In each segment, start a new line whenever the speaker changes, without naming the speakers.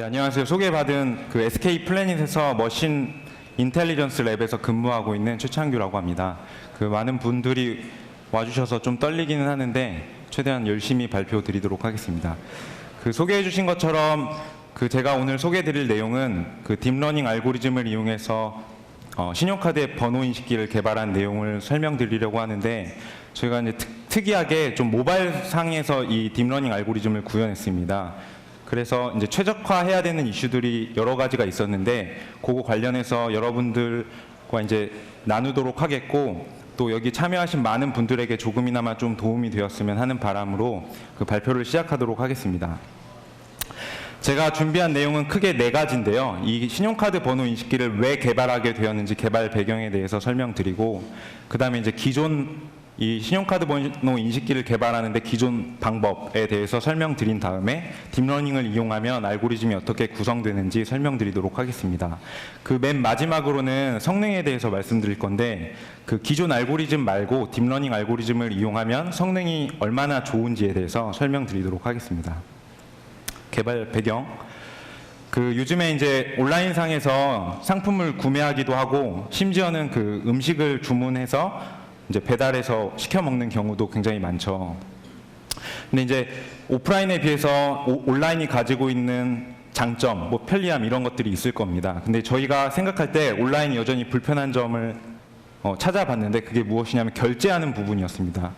안녕하세요. 소개받은 그 SK 플래닛에서 머신 인텔리전스 랩에서 근무하고 있는 최창규라고 합니다. 그 많은 분들이 와주셔서 좀 떨리기는 하는데 최대한 열심히 발표 드리도록 하겠습니다. 그 소개해 주신 것처럼 그 제가 오늘 소개해 드릴 내용은 그 딥러닝 알고리즘을 이용해서 신용카드의 번호 인식기를 개발한 내용을 설명드리려고 하는데, 저희가 이제 특이하게 좀 모바일 상에서 이 딥러닝 알고리즘을 구현했습니다. 그래서 이제 최적화해야 되는 이슈들이 여러 가지가 있었는데, 그거 관련해서 여러분들과 이제 나누도록 하겠고, 또 여기 참여하신 많은 분들에게 조금이나마 좀 도움이 되었으면 하는 바람으로 그 발표를 시작하도록 하겠습니다. 제가 준비한 내용은 크게 4가지인데요. 이 신용카드 번호 인식기를 왜 개발하게 되었는지 개발 배경에 대해서 설명드리고, 그 다음에 이제 기존 이 신용카드 번호 인식기를 개발하는데 기존 방법에 대해서 설명드린 다음에 딥러닝을 이용하면 알고리즘이 어떻게 구성되는지 설명드리도록 하겠습니다. 그 맨 마지막으로는 성능에 대해서 말씀드릴 건데, 그 기존 알고리즘 말고 딥러닝 알고리즘을 이용하면 성능이 얼마나 좋은지에 대해서 설명드리도록 하겠습니다. 개발 배경. 그 요즘에 이제 온라인상에서 상품을 구매하기도 하고, 심지어는 그 음식을 주문해서 이제 배달해서 시켜 먹는 경우도 굉장히 많죠. 근데 이제 오프라인에 비해서 온라인이 가지고 있는 장점, 뭐 편리함 이런 것들이 있을 겁니다. 근데 저희가 생각할 때 온라인이 여전히 불편한 점을 찾아봤는데, 그게 무엇이냐면 결제하는 부분이었습니다.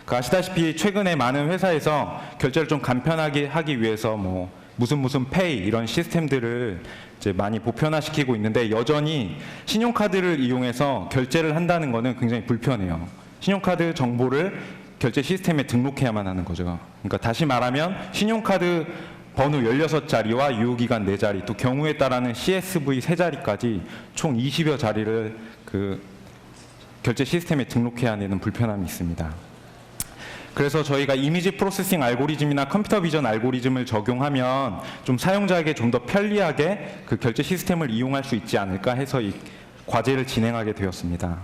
그 아시다시피 최근에 많은 회사에서 결제를 좀 간편하게 하기 위해서 뭐 무슨 페이 이런 시스템들을 이제 많이 보편화시키고 있는데, 여전히 신용카드를 이용해서 결제를 한다는 것은 굉장히 불편해요. 신용카드 정보를 결제 시스템에 등록해야만 하는 거죠. 그러니까 다시 말하면 신용카드 번호 16자리와 유효기간 4자리, 또 경우에 따라는 CSV 3자리까지 총 20여 자리를 그 결제 시스템에 등록해야 되는 불편함이 있습니다. 그래서 저희가 이미지 프로세싱 알고리즘이나 컴퓨터 비전 알고리즘을 적용하면 좀 사용자에게 좀 더 편리하게 그 결제 시스템을 이용할 수 있지 않을까 해서 이 과제를 진행하게 되었습니다.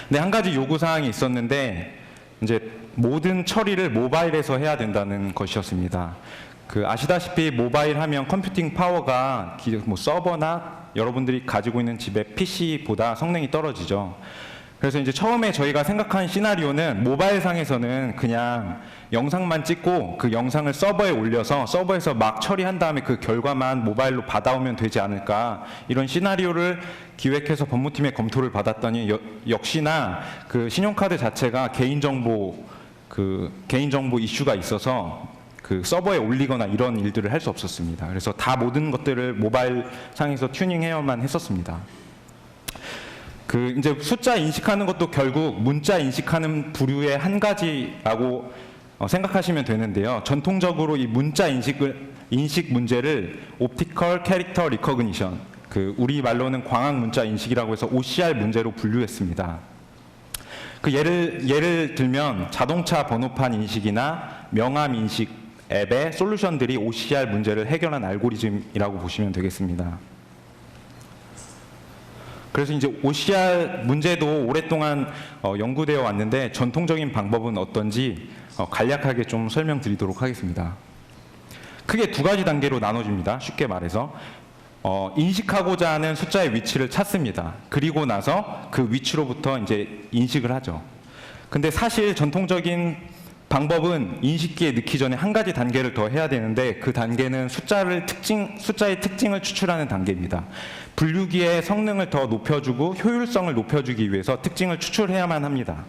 근데 한 가지 요구사항이 있었는데, 이제 모든 처리를 모바일에서 해야 된다는 것이었습니다. 그 아시다시피 모바일 하면 컴퓨팅 파워가 뭐 서버나 여러분들이 가지고 있는 집의 PC보다 성능이 떨어지죠. 그래서 이제 처음에 저희가 생각한 시나리오는 모바일 상에서는 그냥 영상만 찍고 그 영상을 서버에 올려서 서버에서 막 처리한 다음에 그 결과만 모바일로 받아오면 되지 않을까, 이런 시나리오를 기획해서 법무팀에 검토를 받았더니 역시나 그 신용카드 자체가 개인정보 이슈가 있어서 그 서버에 올리거나 이런 일들을 할 수 없었습니다. 그래서 다 모든 것들을 모바일 상에서 튜닝해야만 했었습니다. 그 이제 숫자 인식하는 것도 결국 문자 인식하는 부류의 한 가지라고 생각하시면 되는데요. 전통적으로 이 문자 인식 문제를 옵티컬 캐릭터 리커그니션, 그 우리 말로는 광학 문자 인식이라고 해서 OCR 문제로 분류했습니다. 그 예를 들면 자동차 번호판 인식이나 명함 인식 앱의 솔루션들이 OCR 문제를 해결한 알고리즘이라고 보시면 되겠습니다. 그래서 이제 OCR 문제도 오랫동안 연구되어 왔는데, 전통적인 방법은 어떤지 간략하게 좀 설명드리도록 하겠습니다. 크게 2가지 단계로 나눠집니다. 쉽게 말해서 인식하고자 하는 숫자의 위치를 찾습니다. 그리고 나서 그 위치로부터 이제 인식을 하죠. 근데 사실 전통적인 방법은 인식기에 넣기 전에 한 가지 단계를 더 해야 되는데, 그 단계는 숫자의 특징을 추출하는 단계입니다. 분류기의 성능을 더 높여주고 효율성을 높여주기 위해서 특징을 추출해야만 합니다.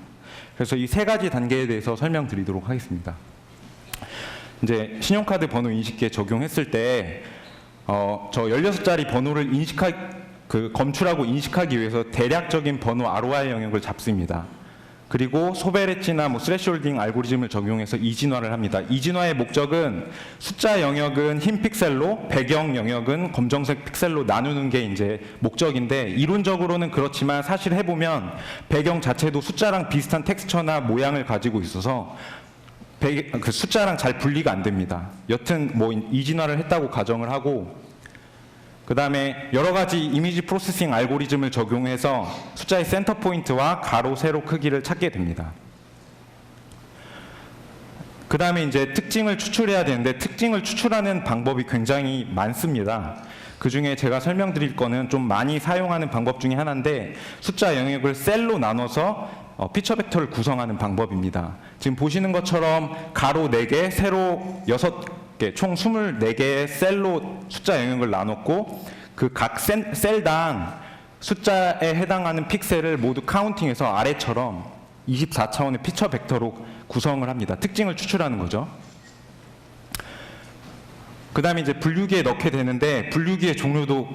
그래서 이 3가지 단계에 대해서 설명드리도록 하겠습니다. 이제 신용카드 번호 인식기에 적용했을 때 저 16자리 번호를 검출하고 인식하기 위해서 대략적인 번호 ROI 영역을 잡습니다. 그리고 소베레치나 뭐 스레시홀딩 알고리즘을 적용해서 이진화를 합니다. 이진화의 목적은 숫자 영역은 흰 픽셀로, 배경 영역은 검정색 픽셀로 나누는 게 이제 목적인데, 이론적으로는 그렇지만 사실 해보면 배경 자체도 숫자랑 비슷한 텍스처나 모양을 가지고 있어서 그 숫자랑 잘 분리가 안 됩니다. 여튼 뭐 이진화를 했다고 가정을 하고, 그 다음에 여러 가지 이미지 프로세싱 알고리즘을 적용해서 숫자의 센터 포인트와 가로, 세로 크기를 찾게 됩니다. 그 다음에 이제 특징을 추출해야 되는데 특징을 추출하는 방법이 굉장히 많습니다. 그 중에 제가 설명드릴 거는 좀 많이 사용하는 방법 중에 하나인데 숫자 영역을 셀로 나눠서 피처 벡터를 구성하는 방법입니다. 지금 보시는 것처럼 가로 4개, 세로 6개, 총 24개의 셀로 숫자 영역을 나눴고 그 각 셀당 숫자에 해당하는 픽셀을 모두 카운팅해서 아래처럼 24차원의 피처 벡터로 구성을 합니다. 특징을 추출하는 거죠. 그 다음에 이제 분류기에 넣게 되는데 분류기의 종류도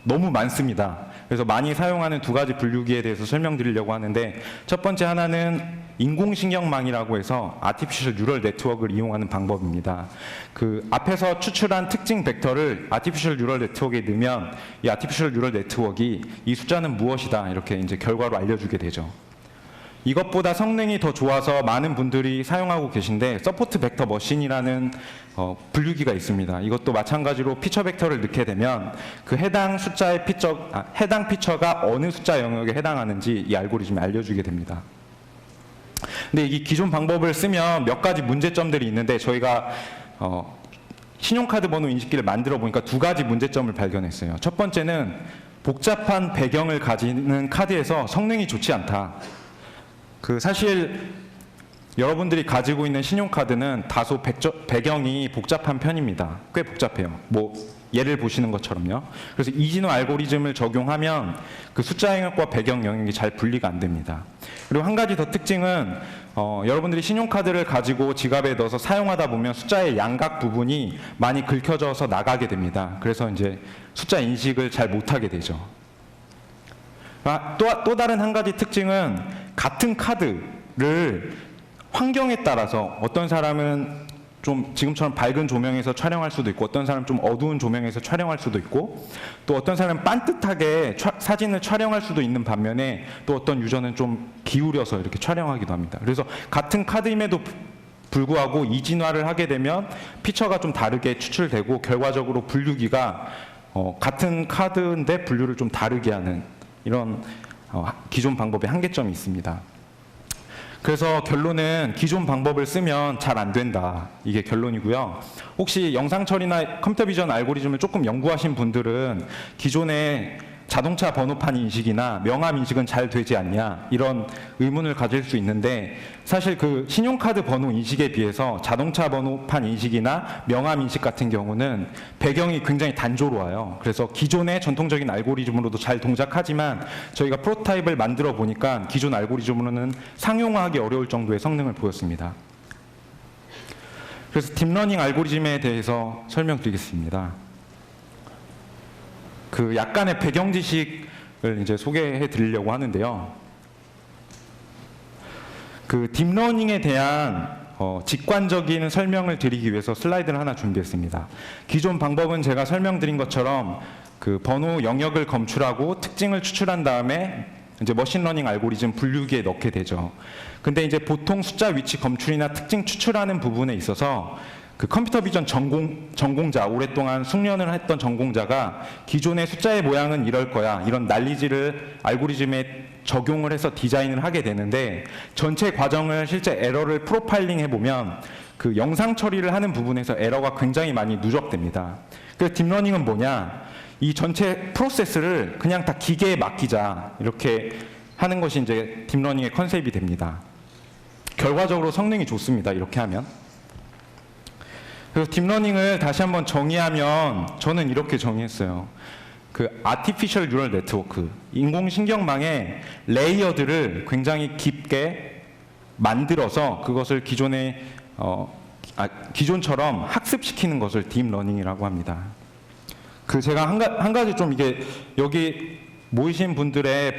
너무 많습니다. 그래서 많이 사용하는 2가지 분류기에 대해서 설명드리려고 하는데 첫 번째 하나는 인공신경망이라고 해서 Artificial Neural Network을 이용하는 방법입니다. 그 앞에서 추출한 특징 벡터를 Artificial Neural Network에 넣으면 이 Artificial Neural Network이 이 숫자는 무엇이다 이렇게 이제 결과로 알려주게 되죠. 이것보다 성능이 더 좋아서 많은 분들이 사용하고 계신데 서포트 벡터 머신이라는 분류기가 있습니다. 이것도 마찬가지로 피처 벡터를 넣게 되면 그 해당 숫자의 해당 피처가 어느 숫자 영역에 해당하는지 이 알고리즘이 알려주게 됩니다. 근데 이 기존 방법을 쓰면 몇 가지 문제점들이 있는데 저희가 신용카드 번호 인식기를 만들어 보니까 2가지 문제점을 발견했어요. 첫 번째는 복잡한 배경을 가지는 카드에서 성능이 좋지 않다. 사실 여러분들이 가지고 있는 신용카드는 다소 배경이 복잡한 편입니다. 꽤 복잡해요. 뭐 예를 보시는 것처럼요. 그래서 이진호 알고리즘을 적용하면 그 숫자 영역과 배경 영역이 잘 분리가 안 됩니다. 그리고 한 가지 더 특징은 여러분들이 신용카드를 가지고 지갑에 넣어서 사용하다 보면 숫자의 양각 부분이 많이 긁혀져서 나가게 됩니다. 그래서 이제 숫자 인식을 잘 못하게 되죠. 또 다른 한 가지 특징은 같은 카드를 환경에 따라서 어떤 사람은 좀 지금처럼 밝은 조명에서 촬영할 수도 있고 어떤 사람은 좀 어두운 조명에서 촬영할 수도 있고 또 어떤 사람은 반듯하게 사진을 촬영할 수도 있는 반면에 또 어떤 유저는 좀 기울여서 이렇게 촬영하기도 합니다. 그래서 같은 카드임에도 불구하고 이진화를 하게 되면 피처가 좀 다르게 추출되고 결과적으로 분류기가 같은 카드인데 분류를 좀 다르게 하는 이런 기존 방법의 한계점이 있습니다. 그래서 결론은 기존 방법을 쓰면 잘 안 된다. 이게 결론이고요. 혹시 영상 처리나 컴퓨터 비전 알고리즘을 조금 연구하신 분들은 기존에 자동차 번호판 인식이나 명함 인식은 잘 되지 않냐 이런 의문을 가질 수 있는데 사실 그 신용카드 번호 인식에 비해서 자동차 번호판 인식이나 명함 인식 같은 경우는 배경이 굉장히 단조로워요. 그래서 기존의 전통적인 알고리즘으로도 잘 동작하지만 저희가 프로토타입을 만들어 보니까 기존 알고리즘으로는 상용화하기 어려울 정도의 성능을 보였습니다. 그래서 딥러닝 알고리즘에 대해서 설명드리겠습니다. 그 약간의 배경 지식을 이제 소개해 드리려고 하는데요. 그 딥러닝에 대한 직관적인 설명을 드리기 위해서 슬라이드를 하나 준비했습니다. 기존 방법은 제가 설명드린 것처럼 그 번호 영역을 검출하고 특징을 추출한 다음에 이제 머신러닝 알고리즘 분류기에 넣게 되죠. 근데 이제 보통 숫자 위치 검출이나 특징 추출하는 부분에 있어서 그 컴퓨터 비전 전공자, 오랫동안 숙련을 했던 전공자가 기존의 숫자의 모양은 이럴 거야 이런 난리지를 알고리즘에 적용을 해서 디자인을 하게 되는데 전체 과정을 실제 에러를 프로파일링 해보면 그 영상 처리를 하는 부분에서 에러가 굉장히 많이 누적됩니다. 그래서 딥러닝은 뭐냐, 이 전체 프로세스를 그냥 다 기계에 맡기자 이렇게 하는 것이 이제 딥러닝의 컨셉이 됩니다. 결과적으로 성능이 좋습니다. 이렇게 하면. 그래서 딥러닝을 다시 한번 정의하면 저는 이렇게 정의했어요. 그 Artificial Neural Network, 인공신경망의 레이어들을 굉장히 깊게 만들어서 그것을 기존처럼 학습시키는 것을 딥러닝이라고 합니다. 그 제가 한 가지 좀 이게 여기 모이신 분들의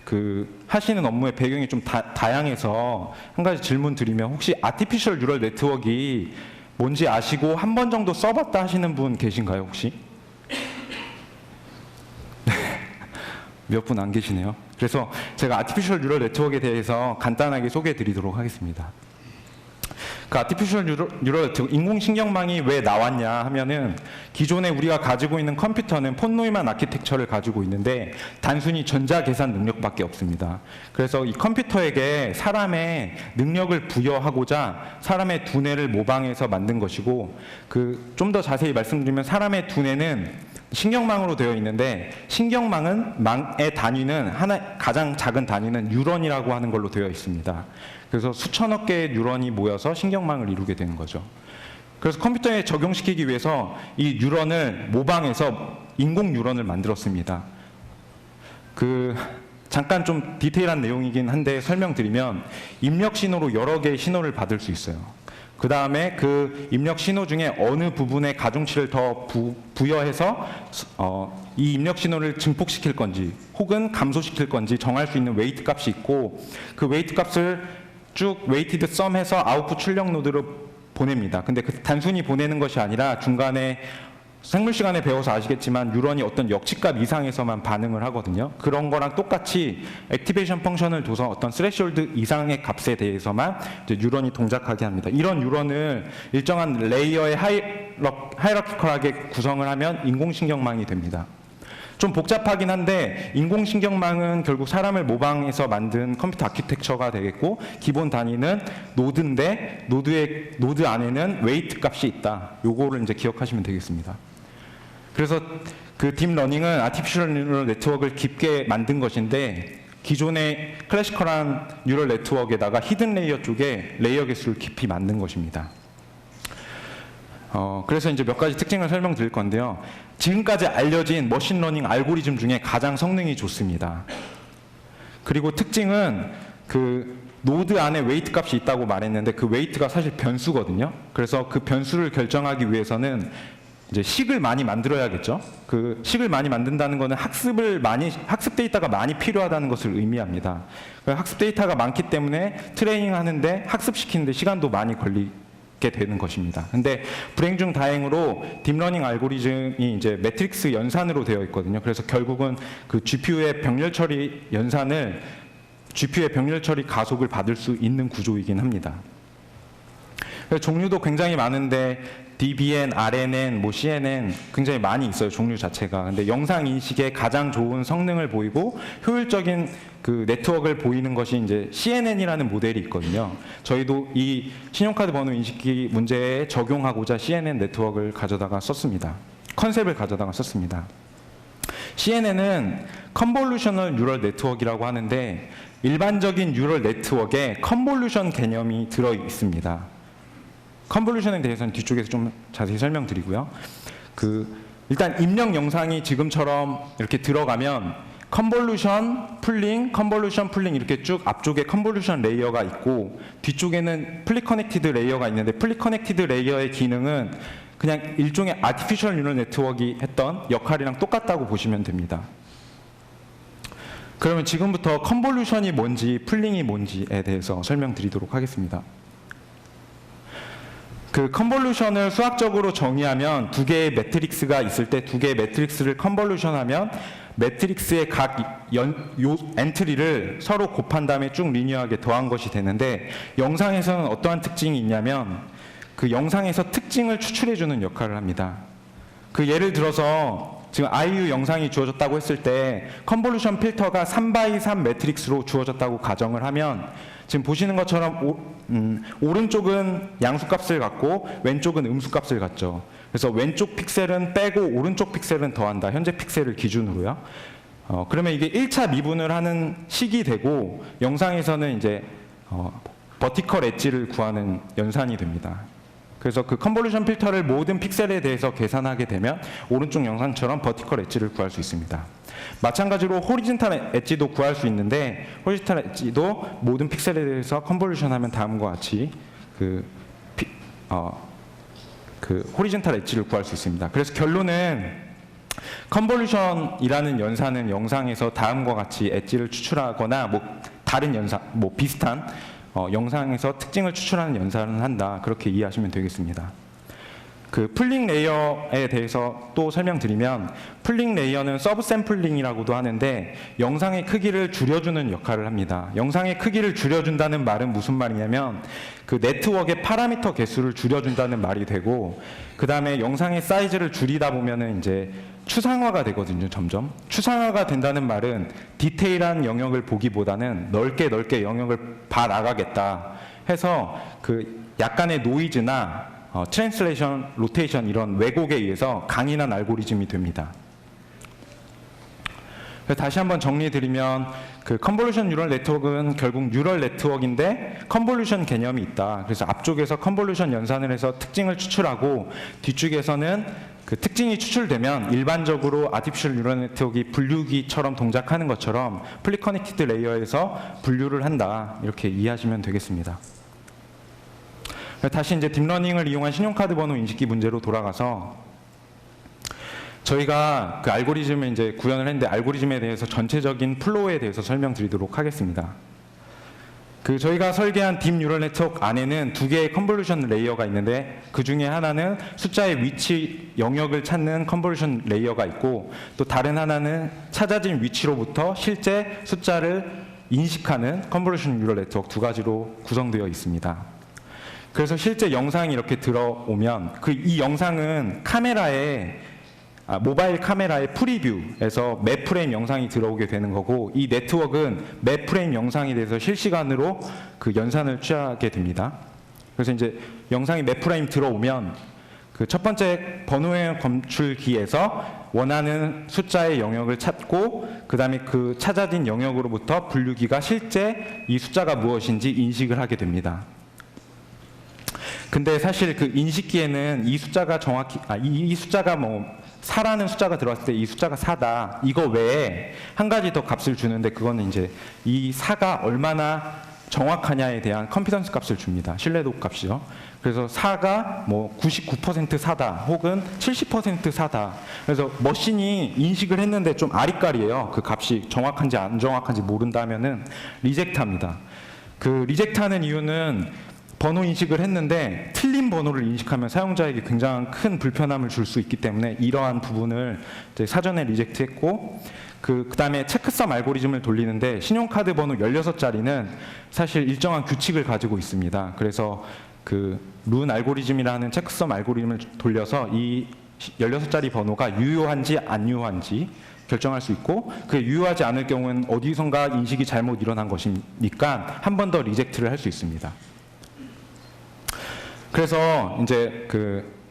그 하시는 업무의 배경이 좀 다양해서 한 가지 질문 드리면 혹시 Artificial Neural Network이 뭔지 아시고 한 번 정도 써봤다 하시는 분 계신가요 혹시? 몇 분 안 계시네요. 그래서 제가 Artificial Neural Network에 대해서 간단하게 소개해 드리도록 하겠습니다. 그 아티피셜 뉴럴 인공신경망이 왜 나왔냐 하면은 기존에 우리가 가지고 있는 컴퓨터는 폰 노이만 아키텍처를 가지고 있는데 단순히 전자 계산 능력밖에 없습니다. 그래서 이 컴퓨터에게 사람의 능력을 부여하고자 사람의 두뇌를 모방해서 만든 것이고, 그 좀 더 자세히 말씀드리면 사람의 두뇌는 신경망으로 되어 있는데 신경망은 망의 단위는 가장 작은 단위는 뉴런이라고 하는 걸로 되어 있습니다. 그래서 수천억 개의 뉴런이 모여서 신경망을 이루게 되는 거죠. 그래서 컴퓨터에 적용시키기 위해서 이 뉴런을 모방해서 인공 뉴런을 만들었습니다. 잠깐 좀 디테일한 내용이긴 한데 설명드리면 입력 신호로 여러 개의 신호를 받을 수 있어요. 그 다음에 그 입력 신호 중에 어느 부분에 가중치를 더 부여해서 이 입력 신호를 증폭시킬 건지 혹은 감소시킬 건지 정할 수 있는 웨이트 값이 있고, 그 웨이트 값을 쭉 웨이티드 썸해서 아웃풋 출력 노드로 보냅니다. 근데 단순히 보내는 것이 아니라 중간에 생물 시간에 배워서 아시겠지만 뉴런이 어떤 역치값 이상에서만 반응을 하거든요. 그런 거랑 똑같이 액티베이션 펑션을 둬서 어떤 스레시홀드 이상의 값에 대해서만 이제 뉴런이 동작하게 합니다. 이런 뉴런을 일정한 레이어의 하이라키컬하게 구성을 하면 인공신경망이 됩니다. 좀 복잡하긴 한데 인공신경망은 결국 사람을 모방해서 만든 컴퓨터 아키텍처가 되겠고, 기본 단위는 노드인데 노드 안에는 웨이트 값이 있다. 요거를 이제 기억하시면 되겠습니다. 그래서 그 딥러닝은 아티피셜 뉴럴 네트워크를 깊게 만든 것인데 기존의 클래시컬한 뉴럴 네트워크에다가 히든 레이어 쪽에 레이어 개수를 깊이 만든 것입니다. 그래서 이제 몇 가지 특징을 설명드릴 건데요. 지금까지 알려진 머신러닝 알고리즘 중에 가장 성능이 좋습니다. 그리고 특징은 그 노드 안에 웨이트 값이 있다고 말했는데 그 웨이트가 사실 변수거든요. 그래서 그 변수를 결정하기 위해서는 이제 식을 많이 만들어야겠죠. 그 식을 많이 만든다는 것은 학습 데이터가 많이 필요하다는 것을 의미합니다. 학습 데이터가 많기 때문에 트레이닝 하는데 학습시키는데 시간도 많이 걸리게 되는 것입니다. 근데 불행 중 다행으로 딥러닝 알고리즘이 이제 매트릭스 연산으로 되어 있거든요. 그래서 결국은 그 GPU의 병렬 처리 가속을 받을 수 있는 구조이긴 합니다. 종류도 굉장히 많은데 DBN, RNN, CNN 굉장히 많이 있어요, 종류 자체가. 근데 영상 인식에 가장 좋은 성능을 보이고 효율적인 그 네트워크를 보이는 것이 이제 CNN이라는 모델이 있거든요. 저희도 이 신용카드 번호 인식기 문제에 적용하고자 CNN 네트워크를 가져다가 썼습니다. 컨셉을 가져다가 썼습니다. CNN은 컨볼루셔널 뉴럴 네트워크라고 하는데 일반적인 뉴럴 네트워크에 컨볼루션 개념이 들어 있습니다. 컨볼루션에 대해서는 뒤쪽에서 좀 자세히 설명드리고요. 일단 입력 영상이 지금처럼 이렇게 들어가면 컨볼루션, 풀링 이렇게 쭉 앞쪽에 컨볼루션 레이어가 있고 뒤쪽에는 플리 커넥티드 레이어가 있는데 플리 커넥티드 레이어의 기능은 그냥 일종의 아티피셜 뉴럴 네트워크가 했던 역할이랑 똑같다고 보시면 됩니다. 그러면 지금부터 컨볼루션이 뭔지 풀링이 뭔지에 대해서 설명드리도록 하겠습니다. 그 컨볼루션을 수학적으로 정의하면 두 개의 매트릭스가 있을 때 두 개의 매트릭스를 컨볼루션하면 매트릭스의 각 엔트리를 서로 곱한 다음에 쭉 리니어하게 더한 것이 되는데, 영상에서는 어떠한 특징이 있냐면 그 영상에서 특징을 추출해주는 역할을 합니다. 그 예를 들어서 지금 IU 영상이 주어졌다고 했을 때 컨볼루션 필터가 3x3 매트릭스로 주어졌다고 가정을 하면 지금 보시는 것처럼 오른쪽은 양수값을 갖고 왼쪽은 음수값을 갖죠. 그래서 왼쪽 픽셀은 빼고 오른쪽 픽셀은 더한다. 현재 픽셀을 기준으로요. 그러면 이게 1차 미분을 하는 식이 되고 영상에서는 이제 버티컬 엣지를 구하는 연산이 됩니다. 그래서 그 컨볼루션 필터를 모든 픽셀에 대해서 계산하게 되면 오른쪽 영상처럼 버티컬 엣지를 구할 수 있습니다. 마찬가지로 호리즌탈 엣지도 구할 수 있는데 호리즌탈 엣지도 모든 픽셀에 대해서 컨볼루션하면 다음과 같이 그 호리즌탈 엣지를 구할 수 있습니다. 그래서 결론은 컨볼루션이라는 연산은 영상에서 다음과 같이 엣지를 추출하거나 다른 연산, 비슷한 영상에서 특징을 추출하는 연산을 한다. 그렇게 이해하시면 되겠습니다. 그 풀링 레이어에 대해서 또 설명드리면, 풀링 레이어는 서브 샘플링이라고도 하는데 영상의 크기를 줄여주는 역할을 합니다. 영상의 크기를 줄여준다는 말은 무슨 말이냐면 그 네트워크의 파라미터 개수를 줄여준다는 말이 되고, 그 다음에 영상의 사이즈를 줄이다 보면은 이제 추상화가 되거든요. 점점 추상화가 된다는 말은 디테일한 영역을 보기보다는 넓게 영역을 봐 나가겠다 해서 그 약간의 노이즈나 트랜슬레이션, 로테이션 이런 왜곡에 의해서 강인한 알고리즘이 됩니다. 다시 한번 정리해드리면 그 컨볼루션 뉴럴 네트워크는 결국 뉴럴 네트워크인데 컨볼루션 개념이 있다. 그래서 앞쪽에서 컨볼루션 연산을 해서 특징을 추출하고 뒤쪽에서는 그 특징이 추출되면 일반적으로 아티피셜 뉴럴 네트워크가 분류기처럼 동작하는 것처럼 플리 커넥티드 레이어에서 분류를 한다. 이렇게 이해하시면 되겠습니다. 다시 이제 딥러닝을 이용한 신용카드 번호 인식기 문제로 돌아가서 저희가 그 알고리즘을 이제 구현을 했는데 알고리즘에 대해서 전체적인 플로우에 대해서 설명드리도록 하겠습니다. 그 저희가 설계한 딥 뉴럴 네트워크 안에는 두 개의 컨볼루션 레이어가 있는데 그 중에 하나는 숫자의 위치 영역을 찾는 컨볼루션 레이어가 있고 또 다른 하나는 찾아진 위치로부터 실제 숫자를 인식하는 컨볼루션 뉴럴 네트워크 두 가지로 구성되어 있습니다. 그래서 실제 영상이 이렇게 들어오면 이 영상은 모바일 카메라의 프리뷰에서 매 프레임 영상이 들어오게 되는 거고, 이 네트워크는 매 프레임 영상에 대해서 실시간으로 그 연산을 취하게 됩니다. 그래서 이제 영상이 매 프레임 들어오면 그 첫 번째 번호의 검출기에서 원하는 숫자의 영역을 찾고 그 다음에 그 찾아진 영역으로부터 분류기가 실제 이 숫자가 무엇인지 인식을 하게 됩니다. 근데 사실 그 인식기에는 이 숫자가 정확히 이 숫자가 뭐 4라는 숫자가 들어왔을 때 이 숫자가 4다. 이거 외에 한 가지 더 값을 주는데 그거는 이제 이 4가 얼마나 정확하냐에 대한 컨피던스 값을 줍니다. 신뢰도 값이요. 그래서 4가 뭐 99% 4다 혹은 70% 4다. 그래서 머신이 인식을 했는데 좀 아리까리해요. 그 값이 정확한지 안 정확한지 모른다면은 리젝트합니다. 그 리젝트하는 이유는 번호 인식을 했는데 틀린 번호를 인식하면 사용자에게 굉장히 큰 불편함을 줄 수 있기 때문에 이러한 부분을 이제 사전에 리젝트했고 그 다음에 체크섬 알고리즘을 돌리는데 신용카드 번호 16자리는 사실 일정한 규칙을 가지고 있습니다. 그래서 그 룬 알고리즘이라는 체크섬 알고리즘을 돌려서 이 16자리 번호가 유효한지 안 유효한지 결정할 수 있고 그게 유효하지 않을 경우는 어디선가 인식이 잘못 일어난 것이니까 한 번 더 리젝트를 할 수 있습니다. 그래서 이제 그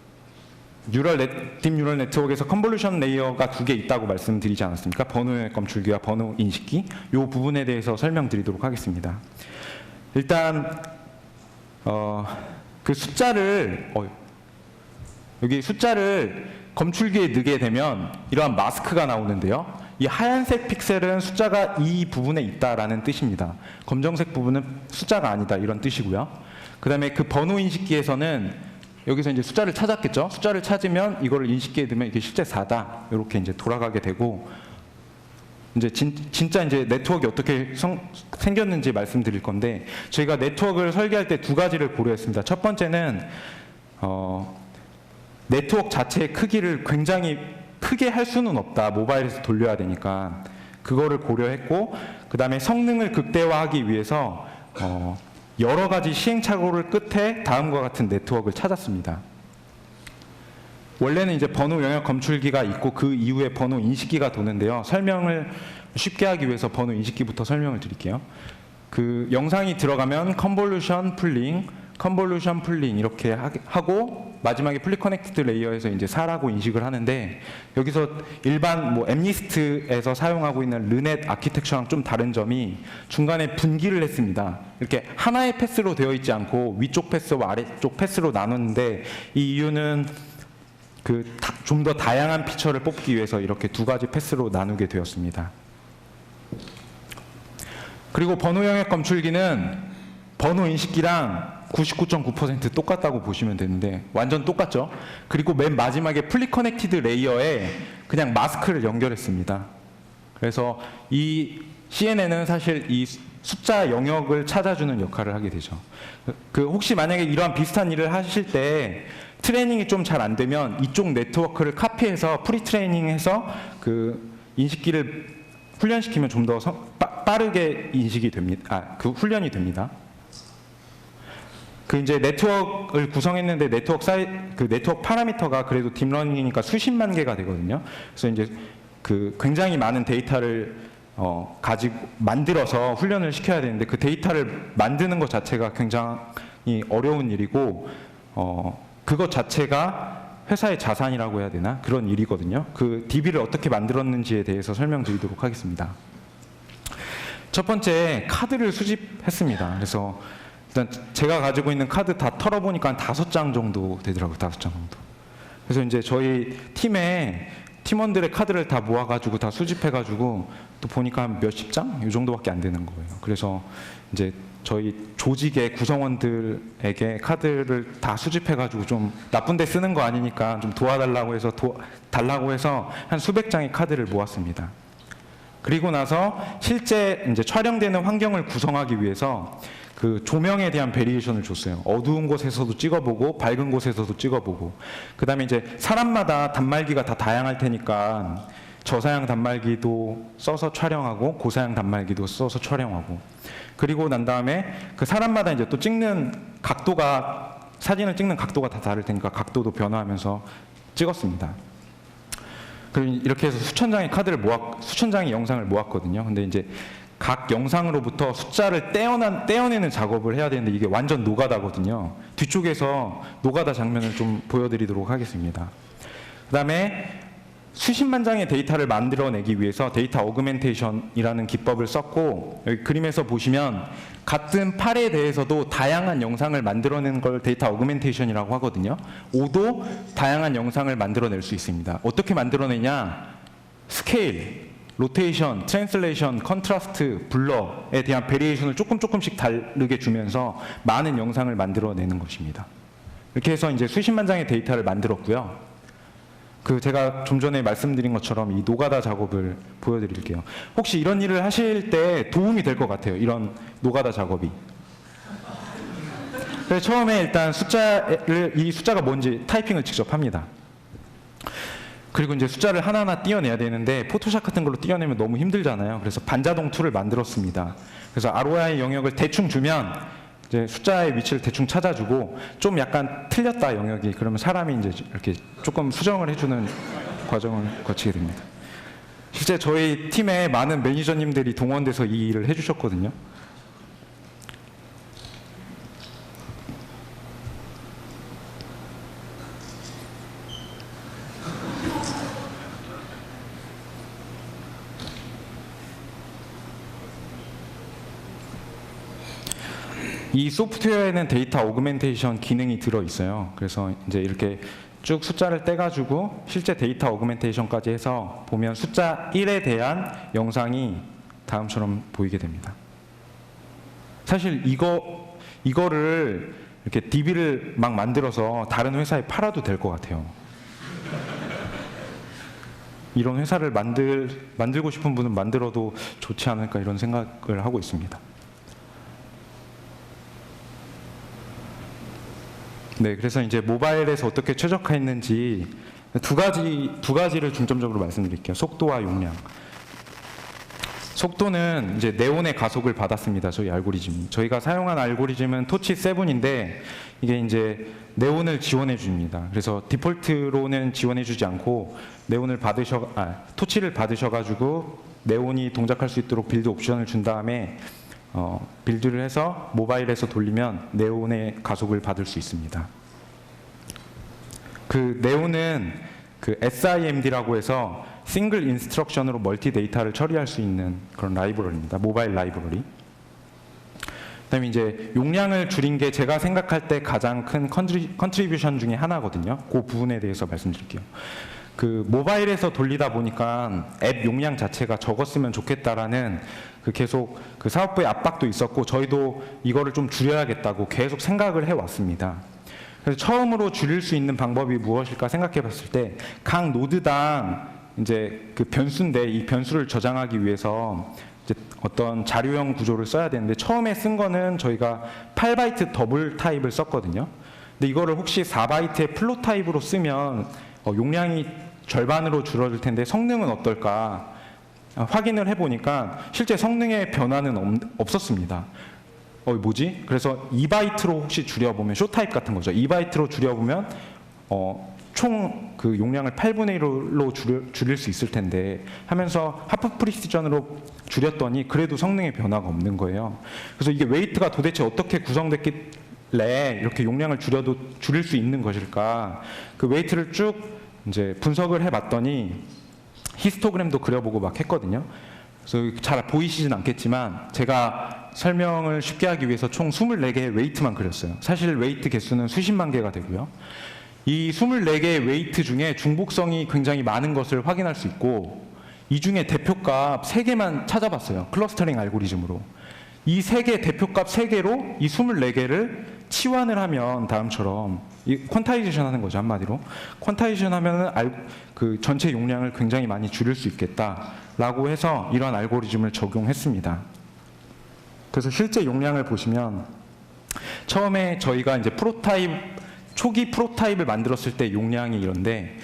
딥 뉴럴 네트워크에서 컨볼루션 레이어가 두 개 있다고 말씀드리지 않았습니까? 번호의 검출기와 번호 인식기. 이 부분에 대해서 설명드리도록 하겠습니다. 일단 그 숫자를 여기 숫자를 검출기에 넣게 되면 이러한 마스크가 나오는데요. 이 하얀색 픽셀은 숫자가 이 부분에 있다라는 뜻입니다. 검정색 부분은 숫자가 아니다 이런 뜻이고요. 그 다음에 그 번호 인식기에서는 여기서 이제 숫자를 찾았겠죠. 숫자를 찾으면 이거를 인식기에 넣으면 이게 실제 4다 이렇게 이제 돌아가게 되고 이제 진짜 이제 네트워크가 어떻게 생겼는지 말씀드릴 건데 저희가 네트워크를 설계할 때 두 가지를 고려했습니다. 첫 번째는 네트워크 자체의 크기를 굉장히 크게 할 수는 없다. 모바일에서 돌려야 되니까 그거를 고려했고 그 다음에 성능을 극대화하기 위해서 여러 가지 시행착오를 끝에 다음과 같은 네트워크를 찾았습니다. 원래는 이제 번호 영역 검출기가 있고 그 이후에 번호 인식기가 도는데요. 설명을 쉽게 하기 위해서 번호 인식기부터 설명을 드릴게요. 그 영상이 들어가면 컨볼루션 풀링 이렇게 하고 마지막에 플리 커넥티드 레이어에서 이제 4라고 인식을 하는데 여기서 일반 뭐 엠니스트에서 사용하고 있는 르넷 아키텍처랑 좀 다른 점이 중간에 분기를 했습니다. 이렇게 하나의 패스로 되어 있지 않고 위쪽 패스와 아래쪽 패스로 나눴는데 이 이유는 그 좀 더 다양한 피처를 뽑기 위해서 이렇게 두 가지 패스로 나누게 되었습니다. 그리고 번호 영역 검출기는 번호 인식기랑 99.9% 똑같다고 보시면 되는데 완전 똑같죠. 그리고 맨 마지막에 플리 커넥티드 레이어에 그냥 마스크를 연결했습니다. 그래서 이 CNN은 사실 이 숫자 영역을 찾아주는 역할을 하게 되죠. 그 혹시 만약에 이러한 비슷한 일을 하실 때 트레이닝이 좀 잘 안 되면 이쪽 네트워크를 카피해서 프리 트레이닝해서 그 인식기를 훈련시키면 좀 더 빠르게 인식이 됩니다. 그 훈련이 됩니다. 그 이제 네트워크를 구성했는데 그 네트워크 파라미터가 그래도 딥러닝이니까 수십만 개가 되거든요. 그래서 이제 그 굉장히 많은 데이터를 가지고 만들어서 훈련을 시켜야 되는데 그 데이터를 만드는 것 자체가 굉장히 어려운 일이고 그것 자체가 회사의 자산이라고 해야 되나? 그런 일이거든요. 그 DB를 어떻게 만들었는지에 대해서 설명드리도록 하겠습니다. 첫 번째, 카드를 수집했습니다. 그래서 일단 제가 가지고 있는 카드 다 털어보니까 한 5장 정도 되더라고요. 5장 정도. 그래서 이제 저희 팀원들의 카드를 다 모아가지고 다 수집해가지고 또 보니까 한 몇십 장? 이 정도밖에 안 되는 거예요. 그래서 이제 저희 조직의 구성원들에게 카드를 다 수집해가지고 좀 나쁜 데 쓰는 거 아니니까 좀 도와달라고 해서 달라고 해서 한 수백 장의 카드를 모았습니다. 그리고 나서 실제 이제 촬영되는 환경을 구성하기 위해서 그 조명에 대한 베리에이션을 줬어요. 어두운 곳에서도 찍어보고 밝은 곳에서도 찍어보고. 그 다음에 이제 사람마다 단말기가 다 다양할 테니까 저사양 단말기도 써서 촬영하고 고사양 단말기도 써서 촬영하고. 그리고 난 다음에 그 사람마다 이제 또 찍는 각도가 사진을 찍는 각도가 다 다를 테니까 각도도 변화하면서 찍었습니다. 그리고 이렇게 해서 수천 장의 영상을 모았거든요. 근데 이제 각 영상으로부터 숫자를 떼어내는 작업을 해야 되는데 이게 완전 노가다거든요. 뒤쪽에서 노가다 장면을 좀 보여드리도록 하겠습니다. 그 다음에 수십만 장의 데이터를 만들어내기 위해서 데이터 어그멘테이션이라는 기법을 썼고, 여기 그림에서 보시면 같은 팔에 대해서도 다양한 영상을 만들어내는 걸 데이터 어그멘테이션이라고 하거든요. 5도 다양한 영상을 만들어낼 수 있습니다. 어떻게 만들어내냐? 스케일, 로테이션, 트랜슬레이션, 컨트라스트, 블러에 대한 베리에이션을 조금씩 다르게 주면서 많은 영상을 만들어내는 것입니다. 이렇게 해서 이제 수십만 장의 데이터를 만들었고요. 제가 좀 전에 말씀드린 것처럼 이 노가다 작업을 보여드릴게요. 혹시 이런 일을 하실 때 도움이 될 것 같아요. 이런 노가다 작업이. 그래서 처음에 일단 이 숫자가 뭔지 타이핑을 직접 합니다. 그리고 이제 숫자를 하나하나 띄어내야 되는데 포토샵 같은 걸로 띄어내면 너무 힘들잖아요. 그래서 반자동 툴을 만들었습니다. 그래서 ROI 영역을 대충 주면 이제 숫자의 위치를 대충 찾아주고 좀 약간 틀렸다 영역이 그러면 사람이 이제 이렇게 조금 수정을 해주는 과정을 거치게 됩니다. 실제 저희 팀에 많은 매니저님들이 동원돼서 이 일을 해주셨거든요. 이 소프트웨어에는 데이터 오그멘테이션 기능이 들어 있어요. 그래서 이제 이렇게 쭉 숫자를 떼가지고 실제 데이터 오그멘테이션까지 해서 보면 숫자 1에 대한 영상이 다음처럼 보이게 됩니다. 사실 이거를 이렇게 DB를 막 만들어서 다른 회사에 팔아도 될 것 같아요. 이런 회사를 만들고 싶은 분은 만들어도 좋지 않을까 이런 생각을 하고 있습니다. 네, 그래서 이제 모바일에서 어떻게 최적화했는지 두 가지를 중점적으로 말씀드릴게요. 속도와 용량. 속도는 이제 네온의 가속을 받았습니다. 저희 알고리즘이. 저희가 사용한 알고리즘은 토치 7인데 이게 이제 네온을 지원해 줍니다. 그래서 디폴트로는 지원해 주지 않고 토치를 받으셔가지고 네온이 동작할 수 있도록 빌드 옵션을 준 다음에 빌드를 해서 모바일에서 돌리면 네온의 가속을 받을 수 있습니다. 그 네온은 그 SIMD라고 해서 싱글 인스트럭션으로 멀티 데이터를 처리할 수 있는 그런 라이브러리입니다. 모바일 라이브러리. 그다음에 이제 용량을 줄인 게 제가 생각할 때 가장 큰 컨트리뷰션 중에 하나거든요. 그 부분에 대해서 말씀드릴게요. 그 모바일에서 돌리다 보니까 앱 용량 자체가 적었으면 좋겠다라는 계속 그 사업부의 압박도 있었고 저희도 이거를 좀 줄여야겠다고 계속 생각을 해왔습니다. 그래서 처음으로 줄일 수 있는 방법이 무엇일까 생각해봤을 때 각 노드당 이제 그 변수인데 이 변수를 저장하기 위해서 이제 어떤 자료형 구조를 써야 되는데 처음에 쓴 거는 저희가 8바이트 더블 타입을 썼거든요. 근데 이거를 혹시 4바이트의 플롯 타입으로 쓰면 용량이 절반으로 줄어들 텐데 성능은 어떨까 확인을 해보니까 실제 성능의 변화는 없었습니다. 뭐지? 그래서 2바이트로 혹시 줄여보면 쇼타입 같은 거죠. 2바이트로 줄여보면 총 그 용량을 8분의 1로 줄일 수 있을 텐데 하면서 하프 프리시전으로 줄였더니 그래도 성능의 변화가 없는 거예요. 그래서 이게 웨이트가 도대체 어떻게 구성됐길래 이렇게 용량을 줄일 수 있는 것일까? 그 웨이트를 쭉 이제 분석을 해봤더니 히스토그램도 그려보고 막 했거든요. 그래서 잘 보이시진 않겠지만 제가 설명을 쉽게 하기 위해서 총 24개의 웨이트만 그렸어요. 사실 웨이트 개수는 수십만 개가 되고요. 이 24개의 웨이트 중에 중복성이 굉장히 많은 것을 확인할 수 있고 이 중에 대표값 3개만 찾아봤어요. 클러스터링 알고리즘으로. 이 3개 대표값 3개로 이 24개를 치환을 하면 다음처럼 퀀타이제이션 하는 거죠, 한마디로. 퀀타이제이션 하면은 그 전체 용량을 굉장히 많이 줄일 수 있겠다라고 해서 이런 알고리즘을 적용했습니다. 그래서 실제 용량을 보시면 처음에 저희가 이제 초기 프로타입을 만들었을 때 용량이 이런데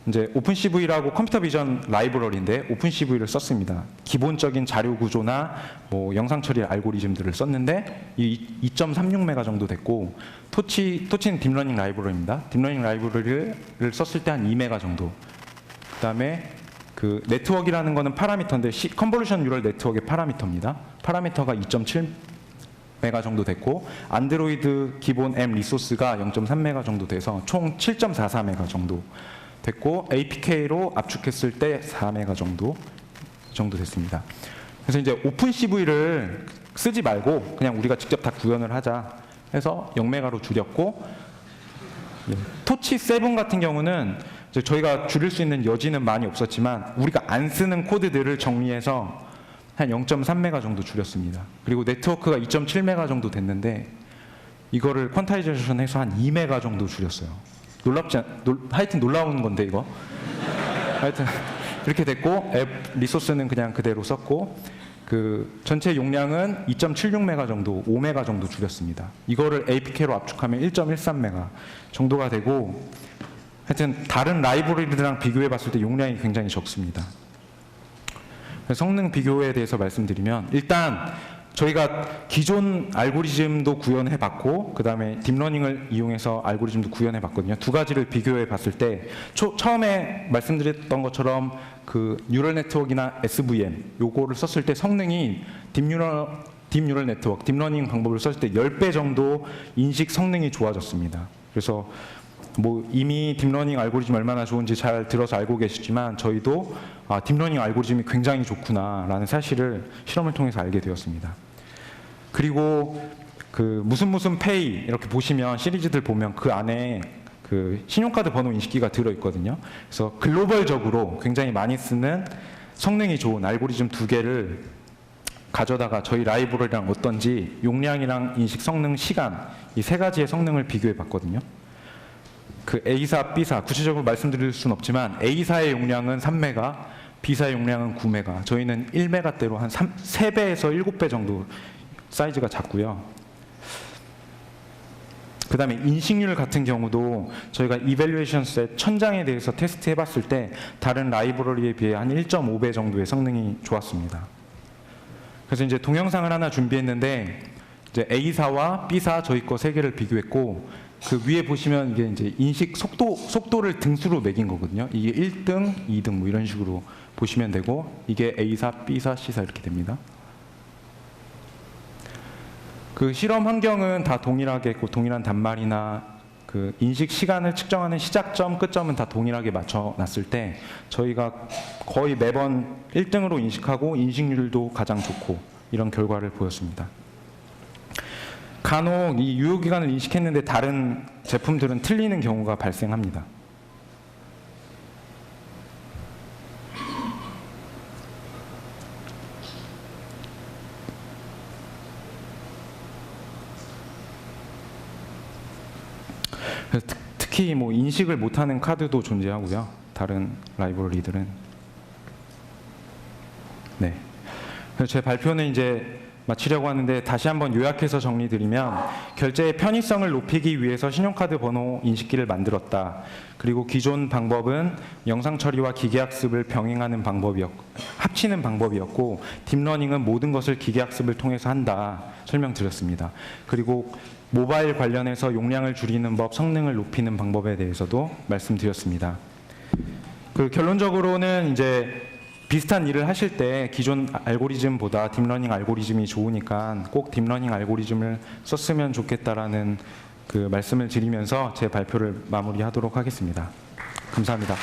이제 오픈CV라고 컴퓨터 비전 라이브러리인데 오픈CV를 썼습니다. 기본적인 자료 구조나 뭐 영상 처리 알고리즘들을 썼는데 이 2.36메가 정도 됐고 토치는 딥러닝 라이브러리입니다. 딥러닝 라이브러리를 썼을 때 한 2메가 정도. 그다음에 그 네트워크라는 거는 파라미터인데 컨볼루션 뉴럴 네트워크의 파라미터입니다. 파라미터가 2.7메가 정도 됐고 안드로이드 기본 M 리소스가 0.3메가 정도 돼서 총 7.44메가 정도 됐고 APK로 압축했을 때 4메가 정도 됐습니다. 그래서 이제 오픈CV를 쓰지 말고 그냥 우리가 직접 다 구현을 하자 해서 0메가로 줄였고 토치 7 같은 경우는 이제 저희가 줄일 수 있는 여지는 많이 없었지만 우리가 안 쓰는 코드들을 정리해서 한 0.3메가 정도 줄였습니다. 그리고 네트워크가 2.7메가 정도 됐는데 이거를 퀀타이제이션 해서 한 2메가 정도 줄였어요. 하여튼 놀라운 건데 이거. 하여튼 이렇게 됐고 앱 리소스는 그냥 그대로 썼고 그 전체 용량은 2.76메가 정도, 5메가 정도 줄였습니다. 이거를 APK로 압축하면 1.13메가 정도가 되고 하여튼 다른 라이브러리들이랑 비교해 봤을 때 용량이 굉장히 적습니다. 성능 비교에 대해서 말씀드리면 일단 저희가 기존 알고리즘도 구현해 봤고 그 다음에 딥러닝을 이용해서 알고리즘도 구현해 봤거든요. 두 가지를 비교해 봤을 때 처음에 말씀드렸던 것처럼 그 뉴럴 네트워크나 SVM 요거를 썼을 때 성능이 딥뉴럴 네트워크, 딥러닝 방법을 썼을 때 10배 정도 인식 성능이 좋아졌습니다. 그래서 뭐 이미 딥러닝 알고리즘 얼마나 좋은지 잘 들어서 알고 계시지만 저희도 딥러닝 알고리즘이 굉장히 좋구나라는 사실을 실험을 통해서 알게 되었습니다. 그리고 그 무슨 페이 이렇게 보시면 시리즈들 보면 그 안에 그 신용카드 번호 인식기가 들어있거든요. 그래서 글로벌적으로 굉장히 많이 쓰는 성능이 좋은 알고리즘 2개를 가져다가 저희 라이브러리랑 어떤지 용량이랑 인식 성능, 시간 이 3가지의 성능을 비교해 봤거든요. 그 A사, B사 구체적으로 말씀드릴 수는 없지만 A사의 용량은 3메가, B사의 용량은 9메가. 저희는 1메가대로 한 3배에서 7배 정도 사이즈가 작고요. 그 다음에 인식률 같은 경우도 저희가 이밸류에이션 셋 1000장에 대해서 테스트 해봤을 때 다른 라이브러리에 비해 한 1.5배 정도의 성능이 좋았습니다. 그래서 이제 동영상을 하나 준비했는데 이제 A사와 B사 저희 거 3개를 비교했고 그 위에 보시면 이게 이제 인식 속도를 등수로 매긴 거거든요. 이게 1등, 2등 뭐 이런 식으로 보시면 되고 이게 A사, B사, C사 이렇게 됩니다. 그 실험 환경은 다 동일하게 있고 동일한 단말이나 그 인식 시간을 측정하는 시작점, 끝점은 다 동일하게 맞춰놨을 때 저희가 거의 매번 1등으로 인식하고 인식률도 가장 좋고 이런 결과를 보였습니다. 간혹 이 유효기간을 인식했는데 다른 제품들은 틀리는 경우가 발생합니다. 특히 뭐 인식을 못하는 카드도 존재하고요. 다른 라이브러리들은. 네. 그래서 제 발표는 이제 마치려고 하는데 다시 한번 요약해서 정리드리면 결제의 편의성을 높이기 위해서 신용카드 번호 인식기를 만들었다. 그리고 기존 방법은 영상 처리와 기계학습을 병행하는 합치는 방법이었고 딥러닝은 모든 것을 기계학습을 통해서 한다. 설명드렸습니다. 그리고 모바일 관련해서 용량을 줄이는 법, 성능을 높이는 방법에 대해서도 말씀드렸습니다. 결론적으로는 이제 비슷한 일을 하실 때 기존 알고리즘보다 딥러닝 알고리즘이 좋으니까 꼭 딥러닝 알고리즘을 썼으면 좋겠다라는 말씀을 드리면서 제 발표를 마무리하도록 하겠습니다. 감사합니다.